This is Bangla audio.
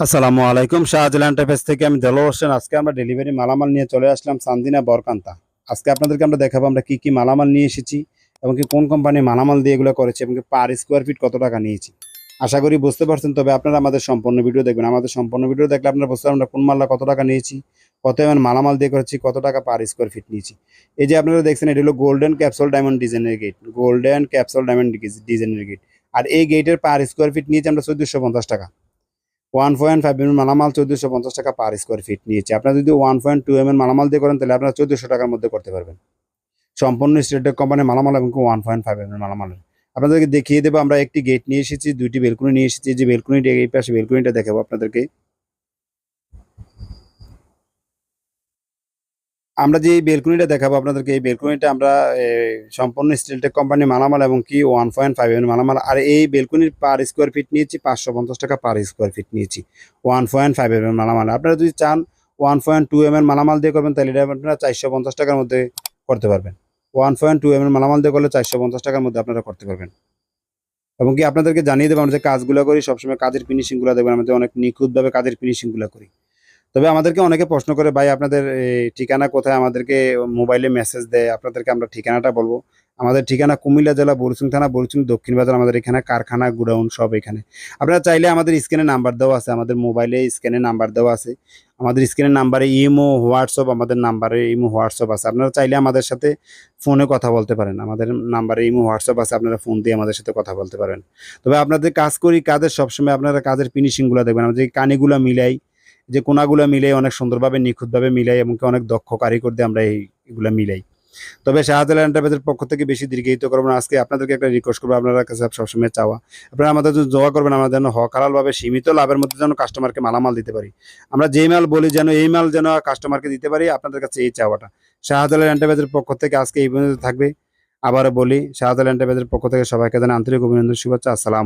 আসসালামু আলাইকুম। শাহজালাল এন্টারপ্রাইজ থেকে আমি দেলোয়ার হোসেন। আজকে আমরা ডেলিভারি মালামাল নিয়ে চলে আসলাম চান্দিনা বরকান্তা। আজকে আপনাদেরকে আমরা দেখাবো আমরা কি কি মালামাল নিয়ে এসেছি এবং কি কোন কোম্পানি মালামাল দিয়ে এগুলো করেছে এবং কি পার স্কোয়ার ফিট কত টাকা নিয়েছি। আশা করি বুঝতে পারছেন। তবে আপনারা আমাদের সম্পূর্ণ ভিডিও দেখবেন। আমাদের সম্পূর্ণ ভিডিও দেখলে আপনারা বুঝতে পারবেন আমরা কোন মাল্লা কত টাকা নিয়েছি, কত এমন মালামাল দিয়ে করেছি, কত টাকা পার স্কোয়ার ফিট নিয়েছি। এই যে আপনারা দেখছেন এটা হলো গোল্ডেন ক্যাপসুল ডায়মন্ড ডিজাইনের গেট, গোল্ডেন ক্যাপসুল ডায়মন্ড ডিজাইনের গেট। আর এই গেটের পার স্কোয়ার ফিট নিয়েছি আমরা 1450 টাকা। 1.5 mm মালামাল 1450 টাকা পার স্কোয়ার ফিট নিয়েছে। আপনারা যদি 1.2 mm মালামাল দিয়ে করেন তাহলে আপনারা 1400 টাকার মধ্যে করতে পারবেন। সম্পূর্ণ স্টেটেক কোম্পানির মালামাল এবং 1.5 mm মালামাল আপনাদেরকে দেখিয়ে দেবো। আমরা একটি গেট নিয়ে এসেছি, দুইটি বেলকুনি নিয়ে এসেছি। যে বেলকুনিটা এই পাশে বেলকুনিটা দেখাবো আপনাদেরকে। আমরা যে এই বেলকুনিটা দেখাবো আপনাদেরকে, এই বেলকুনিটা আমরা সম্পূর্ণ স্টিলটেক কোম্পানি মালামাল এবং কি 1.5 mm মালামাল। আর এই বেলকুনির পার স্কোয়ার ফিট নিয়েছি 550 টাকা পার স্কোয়ার ফিট নিয়েছি 1.5 mm মালামাল। আপনারা যদি চান 1.2 mm মালামাল দিয়ে করবেন তাহলে এটা আপনারা 450 টাকার মধ্যে করতে পারবেন। 1.2 mm মালামাল দিয়ে করলে 450 টাকার মধ্যে আপনারা করতে পারবেন। এবং কি আপনাদেরকে জানিয়ে দেবো আমরা যে কাজগুলো করি সবসময় কাজের ফিনিশিংগুলো দেখবেন, আমাদের অনেক নিখুঁতভাবে কাজের ফিনিশিংগুলো করি। তবে আমাদেরকে অনেকে প্রশ্ন করে, ভাই আপনাদের ঠিকানা কোথায়, আমাদেরকে মোবাইলে মেসেজ দেয়। আপনাদেরকে আমরা ঠিকানাটা বলবো। আমাদের ঠিকানা কুমিল্লা জেলা বরুচুং থানা, বরুচুং দক্ষিণ বাজার। আমাদের এখানে কারখানা, গুডাউন সব এখানে। আপনারা চাইলে আমাদের স্ক্রিনে নাম্বার দেওয়া আছে, আমাদের মোবাইলে স্ক্রিনে নাম্বার দেওয়া আছে। আমাদের স্ক্রিনের নাম্বারে ইমো হোয়াটসঅ্যাপ, আমাদের নাম্বারে ইমো হোয়াটসঅ্যাপ আছে। আপনারা চাইলে আমাদের সাথে ফোনে কথা বলতে পারেন। আমাদের নাম্বারে ইমো হোয়াটসঅ্যাপ আছে, আপনারা ফোন দিয়ে আমাদের সাথে কথা বলতে পারেন। তবে আপনাদের কাজ করি, কাজের সবসময় আপনারা কাজের ফিনিশিংগুলো দেখবেন। আমাদের কানিগুলো মিলাই, যে কোনাগুলো মিলাই অনেক সুন্দরভাবে নিখুঁতভাবে মিলাই এবং অনেক দক্ষ কারিগর দিয়ে আমরা এইগুলো মিলাই। তবে শাহজালাল এন্টারপ্রাইজের পক্ষ থেকে বেশি দীর্ঘায়িত করবো না। আজকে আপনাদেরকে একটা রিকোয়েস্ট করবো, আপনারা কাছে সবসময় চাওয়া আপনারা আমাদের জন্য দোয়া করবেন, আমরা যেন হক হালালভাবে সীমিত লাভের মধ্যে যেন কাস্টমারকে মালামাল দিতে পারি। আমরা যেই মাল বলি যেন এই মাল যেন কাস্টমারকে দিতে পারি। আপনাদের কাছে এই চাওয়াটা। শাহজালাল এন্টারপ্রাইজের পক্ষ থেকে আজকে এই পর্যন্ত থাকবে। আবারও বলি, শাহজালাল এন্টারপ্রাইজের পক্ষ থেকে সবাইকে জানাই আন্তরিক অভিনন্দন, শুভেচ্ছা। আসসালাম।